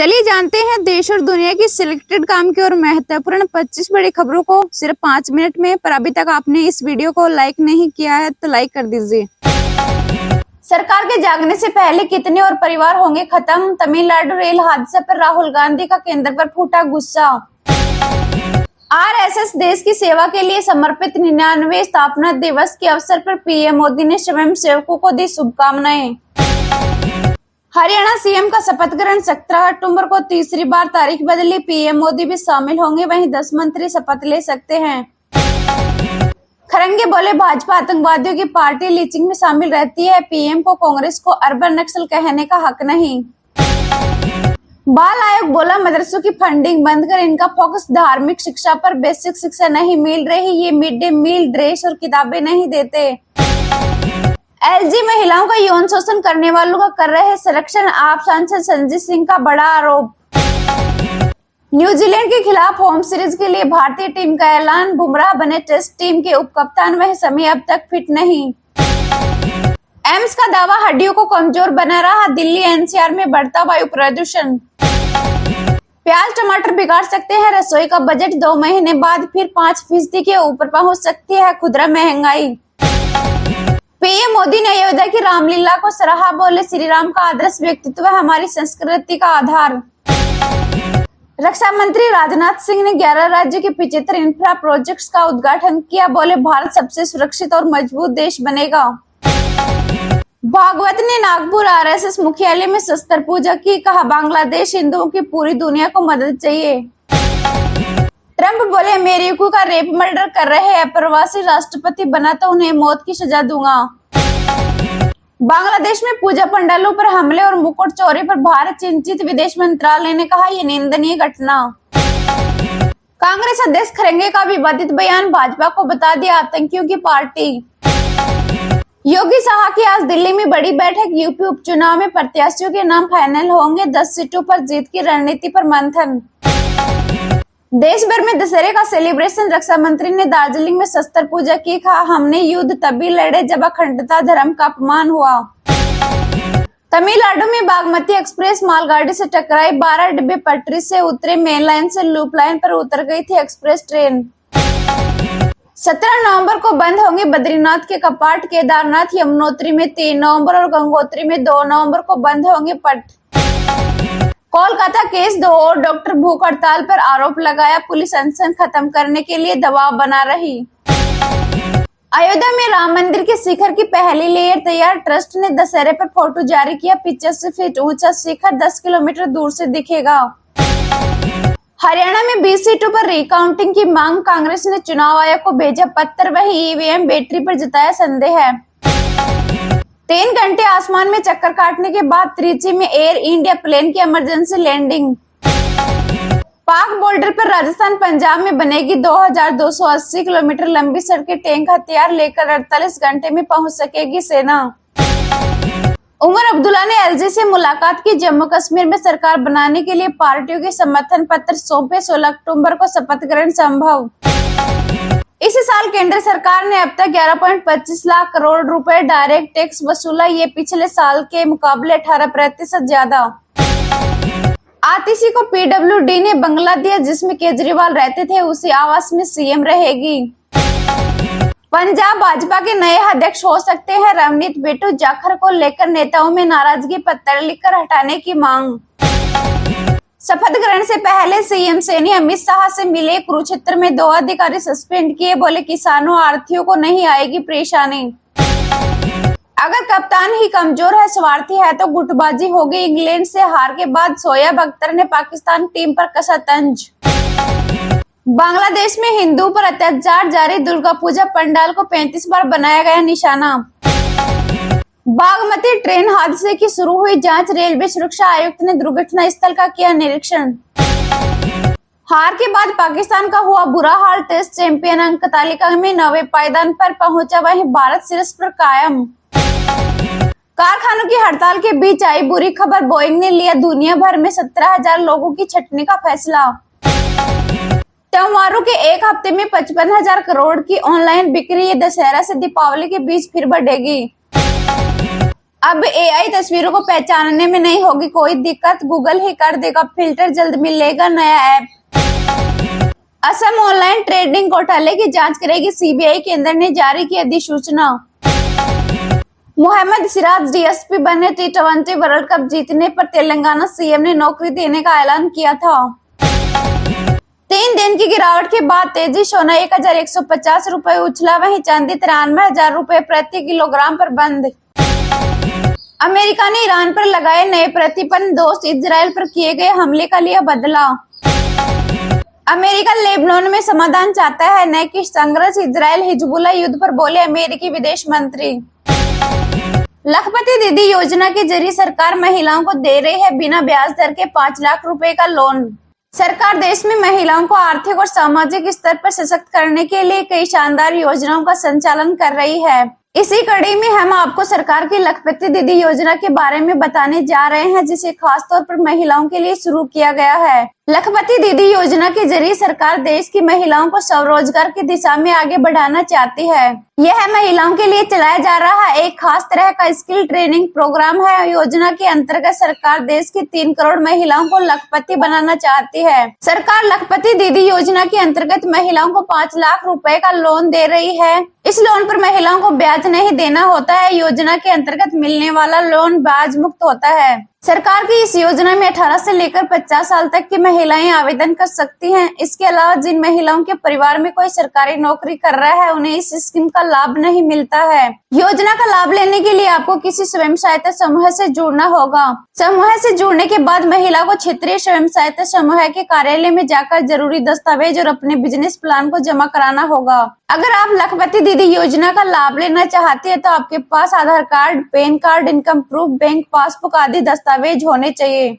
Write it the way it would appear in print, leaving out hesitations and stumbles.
चलिए जानते हैं देश और दुनिया की सिलेक्टेड काम की और महत्वपूर्ण 25 बड़ी खबरों को सिर्फ 5 मिनट में। पर अभी तक आपने इस वीडियो को लाइक नहीं किया है तो लाइक कर दीजिए। सरकार के जागने से पहले कितने और परिवार होंगे खत्म? तमिलनाडु रेल हादसे पर राहुल गांधी का केंद्र पर फूटा गुस्सा। आरएसएस देश की सेवा के लिए समर्पित 99वें स्थापना दिवस के अवसर पर पीएम मोदी ने स्वयं सेवकों को दी शुभकामनाएं। हरियाणा सीएम का शपथ ग्रहण 17 अक्टूबर को तीसरी बार तारीख बदली। पीएम मोदी भी शामिल होंगे, वहीं 10 मंत्री शपथ ले सकते हैं। खरंगे बोले भाजपा आतंकवादियों की पार्टी लीचिंग में शामिल रहती है। पीएम को कांग्रेस को अर्बन नक्सल कहने का हक नहीं। बाल आयोग बोला मदरसों की फंडिंग बंद कर इनका फोकस धार्मिक शिक्षा पर। बेसिक शिक्षा नहीं मिल रही, ये मिड डे मील, ड्रेस और किताबें नहीं देते। एलजी महिलाओं का यौन शोषण करने वालों का कर रहे संरक्षण। आप सांसद संजीत सिंह का बड़ा आरोप। न्यूजीलैंड के खिलाफ होम सीरीज के लिए भारतीय टीम का ऐलान। बुमराह बने टेस्ट टीम के उप कप्तान, वह समय अब तक फिट नहीं। एम्स का दावा हड्डियों को कमजोर बना रहा। दिल्ली एनसीआर में बढ़ता वायु प्रदूषण। प्याज टमाटर बिगाड़ सकते हैं रसोई का बजट। 2 महीने बाद फिर 5% के ऊपर पहुंच सकती है खुदरा महंगाई। पीएम मोदी ने अयोध्या की रामलीला को सराहा, बोले श्री राम का आदर्श व्यक्तित्व हमारी संस्कृति का आधार। रक्षा मंत्री राजनाथ सिंह ने 11 राज्यों के 75 इंफ्रा प्रोजेक्ट्स का उद्घाटन किया, बोले भारत सबसे सुरक्षित और मजबूत देश बनेगा। भागवत ने नागपुर आरएसएस मुख्यालय में शस्त्र पूजा की, कहा बांग्लादेश हिंदुओं की पूरी दुनिया को मदद चाहिए। ट्रंप बोले अमेरिका का रेप मर्डर कर रहे अप्रवासी राष्ट्रपति बना तो उन्हें मौत की सजा दूंगा। बांग्लादेश में पूजा पंडालों पर हमले और मुकुट चोरी पर भारत चिंतित। विदेश मंत्रालय ने कहा यह निंदनीय घटना। कांग्रेस अध्यक्ष खरगे का विवादित बयान, भाजपा को बता दिया आतंकियों की पार्टी। योगी शाह की आज दिल्ली में बड़ी बैठक। यूपी उपचुनाव में प्रत्याशियों के नाम फाइनल होंगे। 10 सीटों पर जीत की रणनीति पर मंथन। देश भर में दशहरे का सेलिब्रेशन। रक्षा मंत्री ने दार्जिलिंग में शस्त्र पूजा की, कहा हमने युद्ध तभी लड़े जब अखंडता धर्म का अपमान हुआ। तमिलनाडु में बागमती एक्सप्रेस मालगाड़ी से टकराई। 12 डिब्बे पटरी से उतरे। मेन लाइन से लूप लाइन पर उतर गई थी एक्सप्रेस ट्रेन। 17 नवंबर को बंद होंगे बद्रीनाथ के कपाट। केदारनाथ यमुनोत्री में 3 नवंबर और गंगोत्री में 2 नवंबर को बंद होंगे पट। कोलकाता केस 2 और डॉक्टर भूख हड़ताल पर आरोप लगाया। पुलिस अनशन खत्म करने के लिए दबाव बना रही। अयोध्या में राम मंदिर के शिखर की पहली लेयर तैयार। ट्रस्ट ने दशहरे पर फोटो जारी किया। 85 फीट ऊंचा शिखर 10 किलोमीटर दूर से दिखेगा। हरियाणा में 20 सीटों पर रिकाउंटिंग की मांग। कांग्रेस ने चुनाव आयोग को भेजा पत्र, वही ईवीएम बैटरी पर जताया संदेह है। 3 घंटे आसमान में चक्कर काटने के बाद त्रिची में एयर इंडिया प्लेन की इमरजेंसी लैंडिंग। पाक बॉर्डर पर राजस्थान पंजाब में बनेगी 2280 किलोमीटर लंबी सड़कें। टैंक हथियार लेकर 48 घंटे में पहुंच सकेगी सेना। उमर अब्दुल्ला ने एलजी से मुलाकात की। जम्मू कश्मीर में सरकार बनाने के लिए पार्टियों के समर्थन पत्र सौंपे। 16 अक्टूबर को शपथ ग्रहण संभव। इस साल केंद्र सरकार ने अब तक 11.25 लाख करोड़ रुपए डायरेक्ट टैक्स वसूला, ये पिछले साल के मुकाबले 18% ज्यादा। आतिशी को पीडब्ल्यूडी ने बंगला दिया जिसमें केजरीवाल रहते थे, उसी आवास में सीएम रहेगी। पंजाब भाजपा के नए अध्यक्ष हो सकते हैं रवनीत बिट्टू। जाखड़ को लेकर नेताओं में नाराजगी, पत्र लिखकर हटाने की मांग। शपथ ग्रहण से पहले सीएम सैनी अमित शाह से मिले। कुरुक्षेत्र में 2 अधिकारी सस्पेंड किए, बोले किसानों आढ़तियों को नहीं आएगी परेशानी। अगर कप्तान ही कमजोर है, स्वार्थी है तो गुटबाजी होगी। इंग्लैंड से हार के बाद शोएब अख्तर ने पाकिस्तान टीम पर कसा तंज। बांग्लादेश में हिंदू पर अत्याचार जारी। दुर्गा पूजा पंडाल को 35 बार बनाया गया निशाना। बागमती ट्रेन हादसे की शुरू हुई जांच। रेलवे सुरक्षा आयुक्त ने दुर्घटना स्थल का किया निरीक्षण। हार के बाद पाकिस्तान का हुआ बुरा हाल। टेस्ट चैंपियन अंक तालिका में 9वें पायदान पर पहुंचा, वहीं भारत शीर्ष पर कायम। कारखानों की हड़ताल के बीच आई बुरी खबर। बोइंग ने लिया दुनिया भर में 17,000 लोगों की छंटनी का फैसला। त्योहारों के एक हफ्ते में 55,000 करोड़ की ऑनलाइन बिक्री। ये दशहरा से दीपावली के बीच फिर बढ़ेगी। अब एआई तस्वीरों को पहचानने में नहीं होगी कोई दिक्कत, गूगल ही कर देगा फिल्टर, जल्द मिलेगा नया ऐप। असम ऑनलाइन ट्रेडिंग घोटाले की जांच करेगी सीबीआई, केंद्र ने जारी की अधिसूचना। मोहम्मद सिराज डीएसपी बने, T20 वर्ल्ड कप जीतने पर तेलंगाना सीएम ने नौकरी देने का ऐलान किया था। 3 दिन की गिरावट के बाद तेजी, सोना 1150 रुपए उछला, वहीं चांदी 93,000 रुपए प्रति किलोग्राम पर बंद। अमेरिका ने ईरान पर लगाए नए प्रतिबंध, दोस्त इजराइल पर किए गए हमले का लिया बदला। अमेरिका लेबनान में समाधान चाहता है, न कि संघर्ष, इजराइल हिजबुल्लाह युद्ध पर बोले अमेरिकी विदेश मंत्री। लखपति दीदी योजना के जरिए सरकार महिलाओं को दे रही है बिना ब्याज दर के 5 लाख रुपए का लोन। सरकार देश में महिलाओं को आर्थिक और सामाजिक स्तर पर सशक्त करने के लिए कई शानदार योजनाओं का संचालन कर रही है। इसी कड़ी में हम आपको सरकार की लखपति दीदी योजना के बारे में बताने जा रहे हैं, जिसे खास तौर पर महिलाओं के लिए शुरू किया गया है। लखपति दीदी योजना के जरिए सरकार देश की महिलाओं को स्वरोजगार की दिशा में आगे बढ़ाना चाहती है। यह महिलाओं के लिए चलाया जा रहा एक खास तरह का स्किल ट्रेनिंग प्रोग्राम है। योजना के अंतर्गत सरकार देश की 3 करोड़ महिलाओं को लखपति बनाना चाहती है। सरकार लखपति दीदी योजना के अंतर्गत महिलाओं को 5 लाख रुपए का लोन दे रही है। इस लोन पर महिलाओं को ब्याज नहीं देना होता है। योजना के अंतर्गत मिलने वाला लोन ब्याज मुक्त होता है। सरकार की इस योजना में 18 से लेकर 50 साल तक की महिलाएं आवेदन कर सकती हैं। इसके अलावा जिन महिलाओं के परिवार में कोई सरकारी नौकरी कर रहा है, उन्हें इस स्कीम का लाभ नहीं मिलता है। योजना का लाभ लेने के लिए आपको किसी स्वयं सहायता समूह से जुड़ना होगा। समूह से जुड़ने के बाद महिला को क्षेत्रीय स्वयं सहायता समूह के कार्यालय में जाकर जरूरी दस्तावेज और अपने बिजनेस प्लान को जमा कराना होगा। अगर आप लखपति दीदी योजना का लाभ लेना चाहते हैं तो आपके पास Aadhaar card, PAN card, income proof, bank passbook आदि दस्तावेज होने चाहिए।